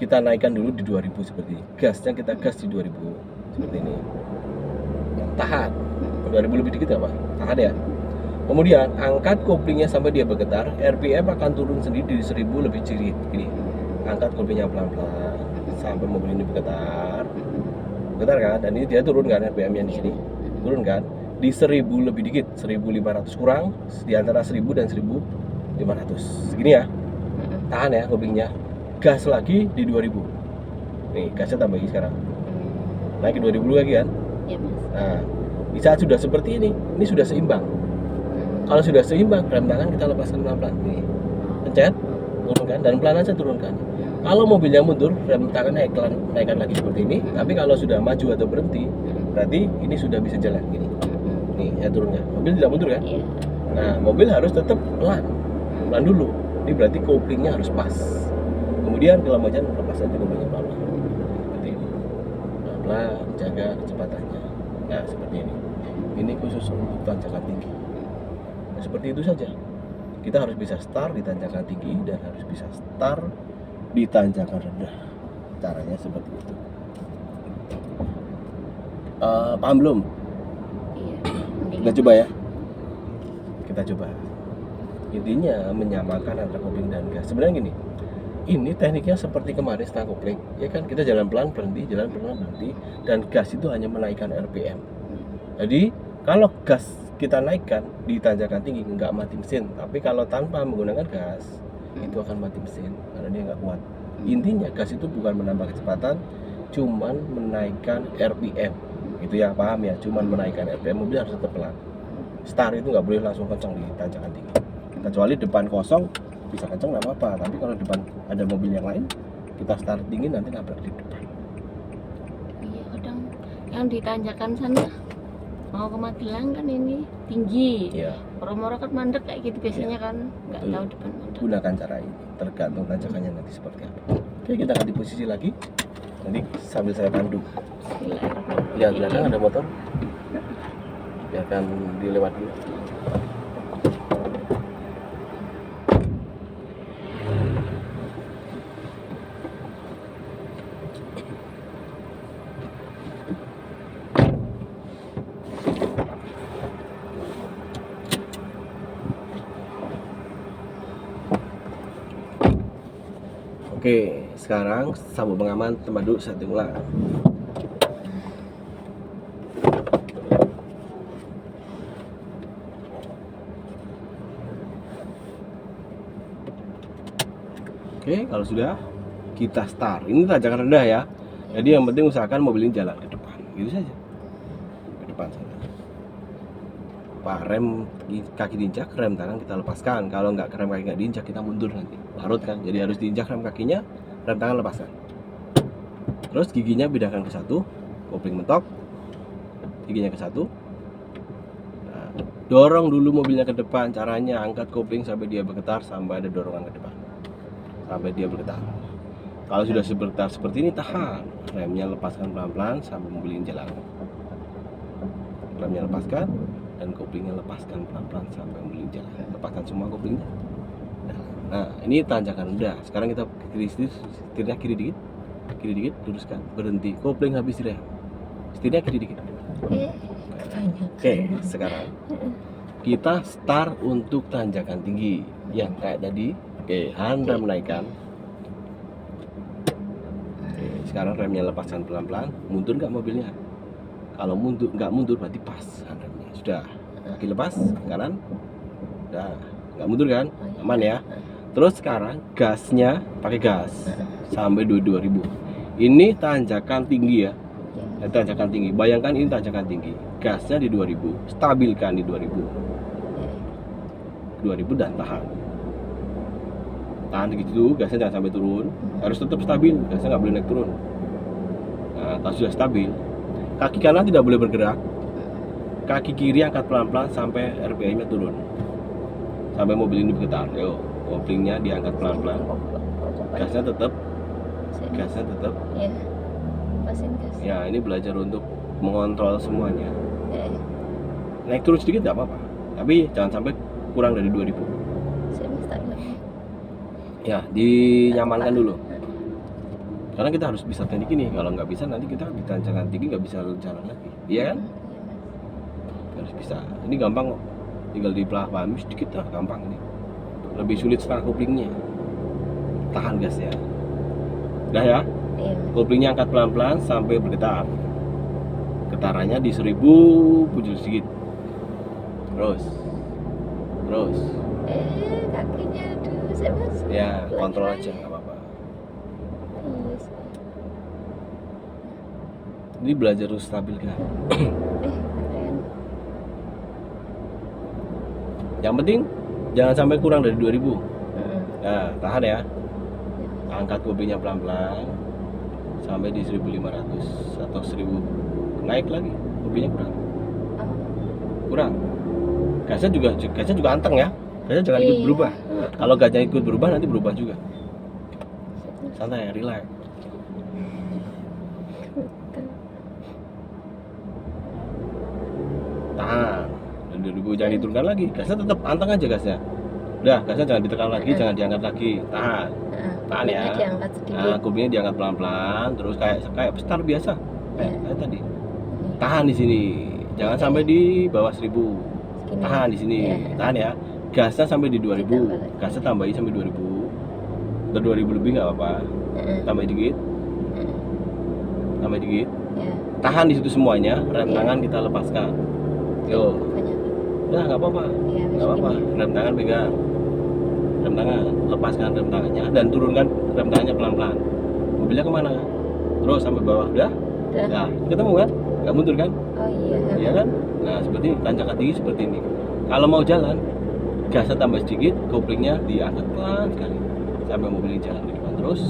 kita naikkan dulu di 2000 seperti ini. Gasnya kita gas di 2000 seperti ini. Tahan. 2000 lebih dikit apa? Tahan ya. Kemudian angkat koplingnya sampai dia bergetar, RPM akan turun sendiri di 1000 lebih cirit. Gini. Angkat koplingnya pelan-pelan sampai mobil ini bergetar. Bergetar kan? Dan ini dia turun kan RPM-nya di sini. Turun kan? Di 1000 lebih dikit, 1500 kurang, di antara 1000 dan 1500. Segini ya. Tahan ya koplingnya. Gas lagi di 2000. Nih, gasnya tambah lagi sekarang. Naik ke 2000 lagi kan? Iya, Mas. Nah, di saat sudah seperti ini sudah seimbang. Kalau sudah seimbang, rem tangan kita lepaskan pelan-pelan. Nih, pencet, turunkan, dan pelan aja turunkan. Kalau mobilnya mundur, rem tangan naikkan lagi seperti ini. Tapi kalau sudah maju atau berhenti, berarti ini sudah bisa jalan gini. Nih, ya turunkan. Mobil tidak mundur kan? Iya. Nah, mobil harus tetap pelan dulu. Ini berarti koplingnya harus pas. Kemudian kalau mau jalan, lepas aja koplingnya pelan. Seperti ini. pelan-pelan, jaga kecepatannya. Nah, seperti ini. Ini khusus untuk tanjakan tinggi. Nah, seperti itu saja. Kita harus bisa start di tanjakan tinggi dan harus bisa start di tanjakan rendah. Caranya seperti itu. Paham belum? Iya. Kita coba ya. Kita coba. Intinya menyamakan antara kopling dan gas. Sebenarnya gini. Ini tekniknya seperti kemarin setengah kopling, ya kan? Kita jalan pelan berhenti, jalan pelan berhenti, dan gas itu hanya menaikkan RPM. Jadi kalau gas kita naikkan di tanjakan tinggi nggak mati mesin, tapi kalau tanpa menggunakan gas itu akan mati mesin karena dia nggak kuat. Intinya gas itu bukan menambah kecepatan, cuman menaikkan RPM. Itu ya, paham ya? Cuman menaikkan RPM, mobil harus tetap pelan. Start itu nggak boleh langsung kencang di tanjakan tinggi. Kecuali depan kosong bisa kencang nggak apa-apa, tapi kalau depan ada mobil yang lain kita start tinggi nanti nabrak di depan. Iya, kadang yang di tanjakan sana mau ke Magelang kan ini tinggi. Iya. Moro-moro kan mandek kayak gitu biasanya kan, nggak Betul. tahu depan mandek. Gunakan cara ini, tergantung tanjakannya nanti seperti apa. Oke, kita akan di posisi lagi. Nanti sambil saya pandu. Bismillahirrahmanirrahim. Lihat belakang ada motor. Biarkan dilewat dulu. Oke, sekarang sabuk pengaman tempat duduk setting ulang. Oke, kalau sudah kita start. Ini tanjakan rendah ya. Jadi yang penting usahakan mobil ini jalan ke depan, gitu saja. Ke depan saja. Pak, rem kaki diinjak, rem tangan kita lepaskan. Kalau nggak rem kaki nggak diinjak, kita mundur nanti. Larut kan, jadi harus diinjak rem kakinya, rem tangan lepaskan. Terus giginya bedakan ke satu, kopling mentok, giginya ke satu. Nah, dorong dulu mobilnya ke depan. Caranya angkat kopling sampai dia bergetar, sampai ada dorongan ke depan, sampai dia bergetar. Kalau sudah bergetar seperti ini, tahan, remnya lepaskan pelan-pelan sampai mobil ini jalan. Remnya lepaskan dan koplingnya lepaskan pelan-pelan sampai mobil ini jalan. Lepaskan semua koplingnya. Nah, ini tanjakan rendah. Sekarang kita kiri sedikit, setirnya kiri dikit, luruskan, berhenti, kopling habis rem, setirnya kiri dikit. Oke, sekarang kita start untuk tanjakan tinggi yang kayak tadi. Oke, handbrake menaikkan. Oke, sekarang remnya lepaskan pelan-pelan. Mundur nggak mobilnya? Kalau mundur, nggak mundur berarti pas handbrake-nya. Sudah, kaki lepas kanan. Udah, nggak mundur kan? Aman ya. Terus sekarang gasnya pakai gas sampai 22.000. Ini tanjakan tinggi ya. Tanjakan tinggi. Bayangkan ini tanjakan tinggi. Gasnya di 2000, stabilkan di 2000. 2000 dan tahan. Tahan gitu, gasnya jangan sampai turun. Harus tetap stabil, gasnya nggak boleh naik turun. Nah, kalau sudah stabil, kaki kanan tidak boleh bergerak. Kaki kiri angkat pelan-pelan sampai RPM-nya turun. Sampai mobil ini bergetar. Yo, koplingnya diangkat pelan-pelan. Gasnya tetap. Ya, pasin gas. Ya, ini belajar untuk mengontrol semuanya. Ya, Naik turun sedikit nggak apa-apa, tapi jangan sampai kurang dari 2000. saya mesti lagi. Ya, dinyamankan dulu. Karena kita harus bisa teknik ini. Kalau nggak bisa nanti kita di tanjakan tinggi nggak bisa jalan lagi. Iya kan? Harus bisa. Ini gampang kok. Tinggal dipahami sedikit lah, gampang ini. Lebih sulit sekarang koplingnya. Tahan gasnya. Udah ya? Iya. Koplingnya angkat pelan-pelan sampai bergetar. Getarannya di 1000 puncul sedikit. Terus. Kakinya aduh, saya masuk. Ya, kontrol aja nggak apa-apa. Yes. Ini belajar harus stabilkan. Keren. Yang penting jangan sampai kurang dari 2000. Mm-mm. Nah, tahan ya. Angkat koplingnya pelan-pelan sampai di 1500 atau 1000. Naik lagi, koplingnya kurang. Gasnya juga anteng ya. Gasnya jangan ikut Iya. berubah. Kalau gasnya ikut berubah nanti berubah juga. Santai, relax. 2000, jangan diturunkan lagi, gasnya tetap anteng aja gasnya. Udah, gasnya jangan ditekan lagi, jangan diangkat lagi, tahan. Tahan ya. kupingnya diangkat sedikit. Nah, kupingnya diangkat pelan-pelan, terus kayak start biasa, kayak tadi. Tahan di sini, jangan sampai di bawah 1000. Segini. Tahan di sini, tahan ya. Gasnya sampai di 2000, Ditambah lagi. gasnya tambahin sampai 2000. Atau 2000 lebih nggak apa-apa, tambah dikit, tambah dikit. Ya. Tahan di situ semuanya, rem tangan kita lepaskan. Yo, Banyak. udah nggak apa-apa, Ya, nggak apa-apa. Rem tangan pegang, rem tangan, lepaskan rem tangannya dan turunkan rem tangannya pelan-pelan. Mobilnya kemana? Terus sampai bawah, udah? Udah. Nah, ketemu kan? Nggak mundur kan? Oh iya. Iya kan? Nah, seperti ini, tanjakan tinggi seperti ini. Kalau mau jalan, gasnya tambah sedikit, koplingnya diangkat pelan sekali sampai mobilnya jalan di depan. Terus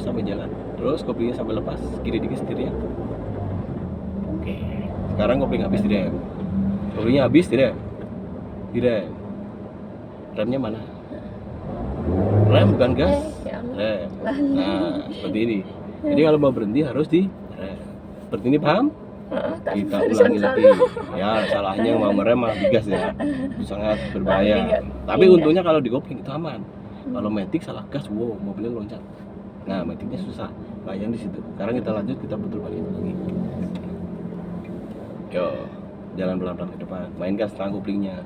sampai jalan. Terus koplingnya sampai lepas, kiri dikit setirnya. Oke. Sekarang kopling habis direm. Koplingnya habis direm. Direm. Remnya mana? Rem bukan gas. Ya Allah. Rem. Nah, seperti ini. Jadi kalau mau berhenti harus di rem. Seperti ini paham? Kita ulangi lagi. Ya, salahnya mau merem malah digas ya. Sangat berbahaya. Tapi untungnya kalau di kopling itu aman. Kalau matic salah gas, wow, mobilnya loncat. Nah, maticnya susah. Bahaya di situ. Sekarang kita lanjut, kita putar balik lagi. Yo, jalan pelan-pelan ke depan. Mainkan setengah koplingnya.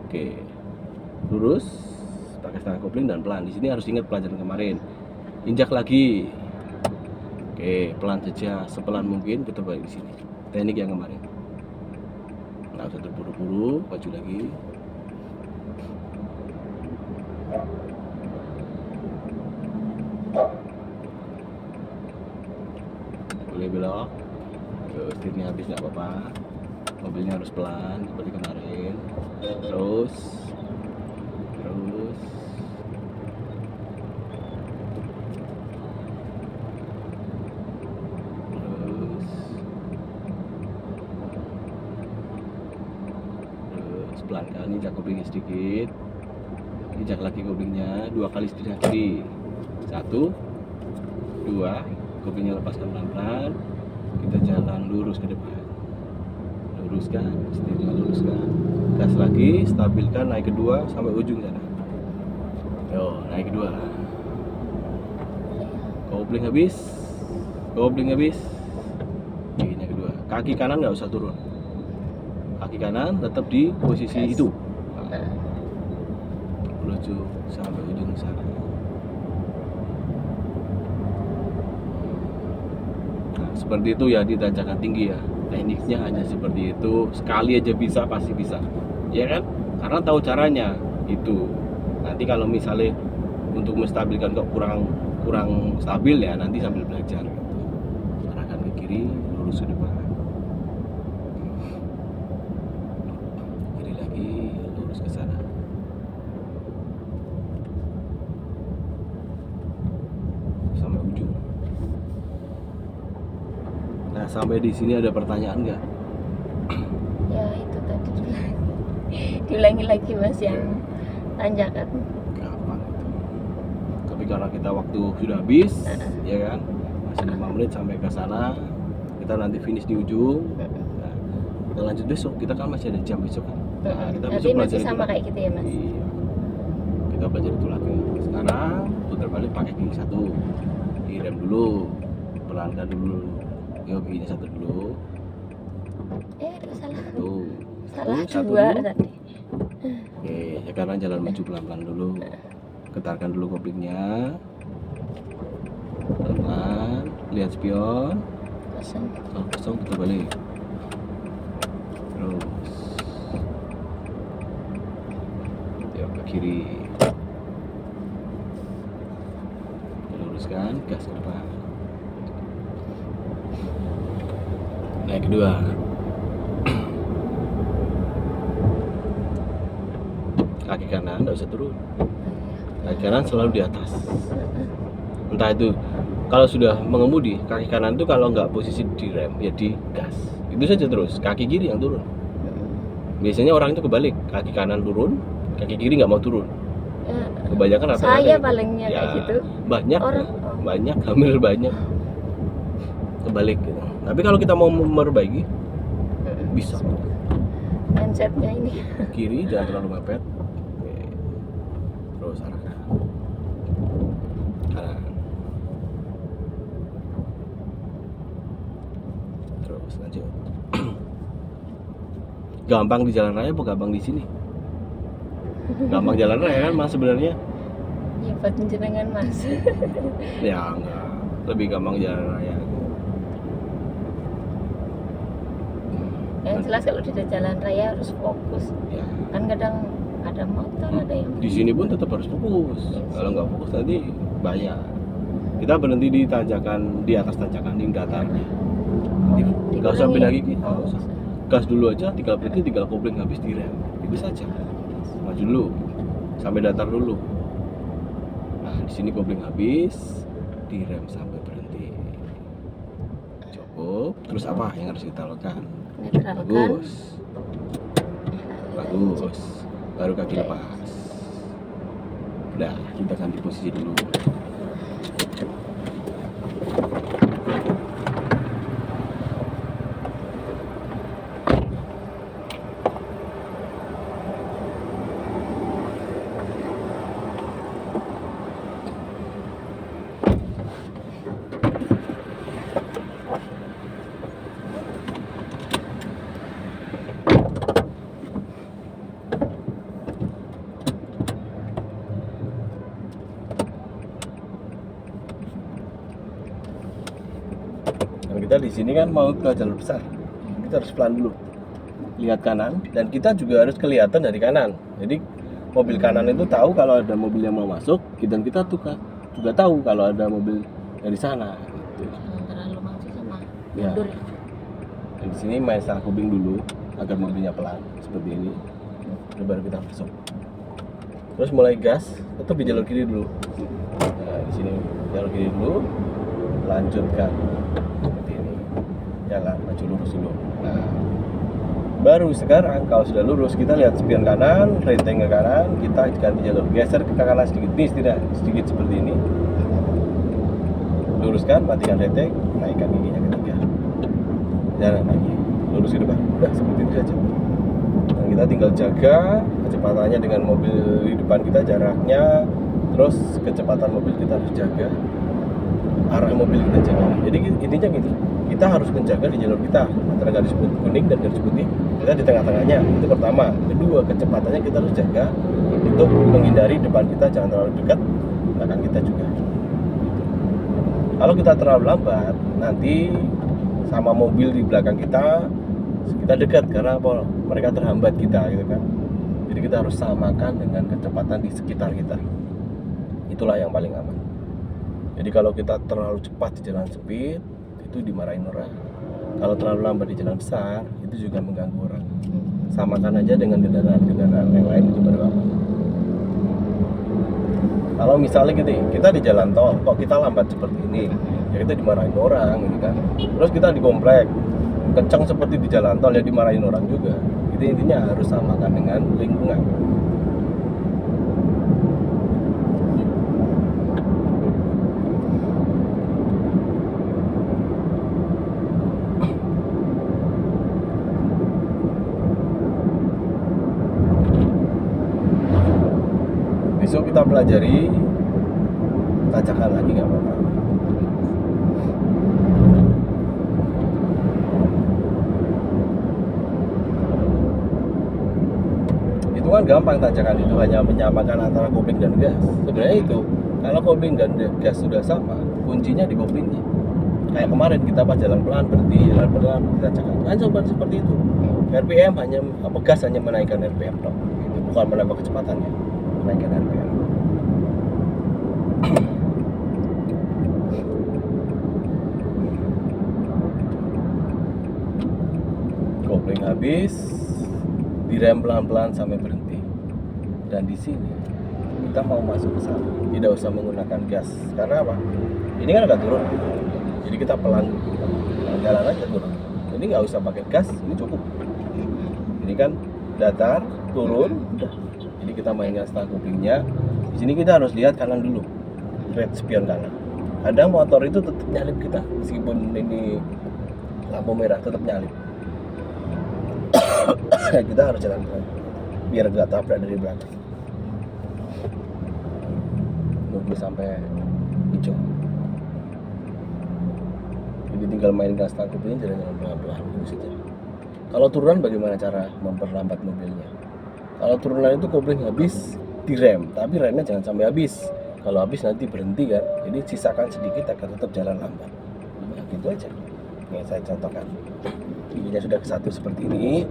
Oke. Lurus, pakai setengah kopling dan pelan. Di sini harus ingat pelajaran kemarin. Injak lagi. Oke, pelan saja, sepelan mungkin putar balik di sini. Teknik yang kemarin. Nah, usah terburu-buru, maju lagi. Boleh belok. Setirnya habis nggak apa-apa. Mobilnya harus pelan seperti kemarin. Terus. Pelan kan, injak koplingnya sedikit, injak lagi koplingnya, 2 kali setir kiri, 1, 2, koplingnya lepaskan pelan-pelan, kita jalan lurus ke depan, luruskan, setirnya luruskan, gas lagi, stabilkan, naik kedua sampai ujung sana. Yo, naik kedua, kopling habis, ini kedua, kaki kanan nggak usah turun. Kaki kanan tetap di posisi itu. Menuju sampai ujung sana. Nah, seperti itu ya di tanjakan tinggi ya. Tekniknya hanya seperti itu. Sekali aja bisa, pasti bisa. Ya kan? Karena tahu caranya itu. Nanti kalau misalnya untuk menstabilkan kok kurang stabil ya, nanti sambil belajar. Arahkan ke kiri, lurus ke depan. Ke sana. Sampai ujung. Nah, sampai di sini ada pertanyaan nggak? Ya, itu tadi diulangi lagi Mas yang tanjakan. Gampang itu. Tapi karena kita waktu sudah habis, ya kan? Masih 5 menit sampai ke sana. Kita nanti finish di ujung. Nah, kita lanjut besok. Kita kan masih ada jam besok kan? Nah, kita Nanti masih sama kayak gitu ya Mas? Iya. Kita belajar itu lagi. Sekarang putar balik pakai gigi 1. Direm dulu, pelankan dulu. Yuk, giginya 1 dulu. Aduh, salah. Tuh. Salah Satu 2 dulu. tadi. Oke, sekarang jalan maju pelan-pelan dulu. Getarkan dulu koplingnya. Pelan-pelan. Lihat spion. Kosong. Kalau kosong putar balik. Terus. Ke kiri, luruskan, gas ke depan. Naik kedua. Kaki kanan tidak usah turun. Kaki kanan selalu di atas. Entah itu kalau sudah mengemudi, kaki kanan itu kalau nggak posisi di rem ya di gas. Itu saja terus. Kaki kiri yang turun. Biasanya orang itu kebalik, kaki kanan turun, kaki kiri nggak mau turun. Kebanyakan rata-rata saya palingnya ya, kayak gitu. Banyak orang banyak hampir banyak kebalik gitu. Tapi kalau kita mau memperbaiki Bisa. Mindsetnya ini. Kiri jangan terlalu mepet. Oke. Terus arahkan kanan. Terus lanjut. Gampang di jalan raya apa gampang di sini? Gampang jalan raya kan mas sebenarnya? Ya buat jenengan mas. Ya enggak, lebih gampang jalan raya. Yang jelas kalau di jalan raya harus fokus. Ya. Kan kadang ada motor, ada yang Di sini pun tetap harus fokus. Yes. Kalau nggak fokus nanti bahaya. Kita berhenti di tanjakan, di atas tanjakan yang datarnya. Nggak usah pindah gigi, nggak Oh, usah. Gas dulu aja, tinggal berhenti, tinggal kopling habis direm. Itu saja. Maju dulu, sampai datar dulu. Nah di sini kopling habis, direm sampai berhenti. Cukup. Terus apa yang harus kita lakukan? netralkan. Bagus. Bagus. Baru kaki lepas. Udah, kita ganti posisi dulu. Dan kita di sini kan mau ke jalur besar, kita harus pelan dulu, lihat kanan, dan kita juga harus kelihatan dari kanan. Jadi mobil kanan itu tahu kalau ada mobil yang mau masuk, dan kita tuh juga tahu kalau ada mobil dari sana. Gitu. Jangan terlalu maju sama Ya. mundur. Dan di sini main salah kuping dulu agar mobilnya pelan seperti ini. Lalu baru kita masuk. Terus mulai gas, tetap di jalur kiri dulu. Nah, di sini jalur kiri dulu, lanjutkan seperti ini. Jalan maju lurus dulu. Nah, baru sekarang kalau sudah lurus kita lihat spion kanan, renteng ke kanan, kita ganti jalur, geser ke kanan sedikit, ini sedikit seperti ini. Luruskan, matikan renteng, naikkan giginya ketiga. Jalan lagi, lurus ke depan. Udah seperti itu saja. Dan kita tinggal jaga kecepatannya dengan mobil di depan kita, jaraknya, terus kecepatan mobil kita harus jaga, arah mobil kita jaga. Jadi intinya gitu, kita harus menjaga di jalur kita antara garis kuning dan garis putih, kita di tengah-tengahnya, itu pertama. Kedua, kecepatannya kita harus jaga untuk menghindari depan kita jangan terlalu dekat, belakang kita juga. Kalau kita terlalu lambat, nanti sama mobil di belakang kita dekat karena apa? Mereka terhambat kita gitu kan. Jadi kita harus samakan dengan kecepatan di sekitar kita. Itulah yang paling aman. Jadi kalau kita terlalu cepat di jalan sempit, itu dimarahin orang. Kalau terlalu lambat di jalan besar, itu juga mengganggu orang. Samakan aja dengan kendaraan-kendaraan yang lain, itu baru aman. Kalau misalnya gitu, kita di jalan tol, kok kita lambat seperti ini, ya kita dimarahin orang gitu kan. Terus kita di komplek, kencang seperti di jalan tol, ya dimarahin orang juga. Itu intinya harus samakan dengan lingkungan. Besok kita pelajari tajakan lagi nggak apa-apa. Itu kan gampang, tajakan itu hanya menyamakan antara kopling dan gas. Sebenarnya itu, kalau kopling dan gas sudah sama, kuncinya di koplingnya. Kayak kemarin kita pas jalan pelan berhenti, jalan pelan tajakan. Kan coba seperti itu. RPM hanya gas hanya menaikkan RPM dong. Itu bukan menambah kecepatannya, menaikkan RPM. Kopling habis, direm pelan-pelan sampai berhenti. Dan di sini kita mau masuk ke sana, tidak usah menggunakan gas. Karena apa? Ini kan agak turun, jadi kita pelan jalan aja turun. Ini nggak usah pakai gas, ini cukup. Ini kan datar, turun, udah. Jadi kita mainkan setengah kupingnya. Di sini kita harus lihat kanan dulu, red spion kanan. Ada motor itu tetap nyalip kita, meskipun ini lampu merah tetap nyalip. kita harus jalan pelan biar nggak tabrak dari belakang. Nunggu sampai hijau. Jadi tinggal mainkan stang koplingnya, jalan pelan-pelan gitu saja. Kalau turunan bagaimana cara memperlambat mobilnya? Kalau turunan itu kopling habis direm, tapi remnya jangan sampai habis. Kalau habis nanti berhenti kan, jadi sisakan sedikit agar tetap jalan lambat. Nah, gitu aja. Ini saya contohkan. Giginya sudah kesatu seperti ini.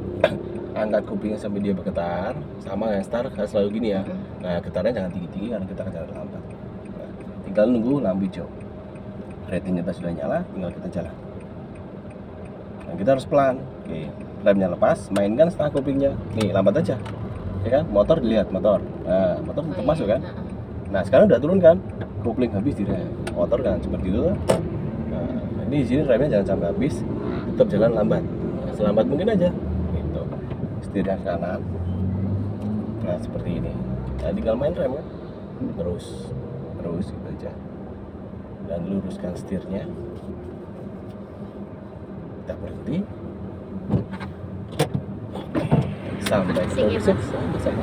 Angkat kupingnya sampai dia bergetar, sama yang start harus selalu gini ya. Nah, getarnya jangan tinggi-tinggi karena kita akan jalan lambat. Nah, tinggal nunggu lampu hijau. Rating kita sudah nyala, tinggal kita jalan. Nah, kita harus pelan. Oke, remnya lepas, mainkan setengah kupingnya. Nih, lambat aja. Ya kan? Motor dilihat motor. Nah, motor tetap masuk kan? Nah, sekarang udah turun kan? Kopling habis di rem. Motor kan seperti itu kan? Nah, ini di sini remnya jangan sampai habis, tetap jalan lambat. Nah, selambat mungkin aja. Gitu. Setirnya ke kanan. Nah, seperti ini. Nah, tinggal main rem kan? Terus gitu aja. Dan luruskan setirnya. Kita berhenti. Sampai Asing ya, kita Mas. bersama.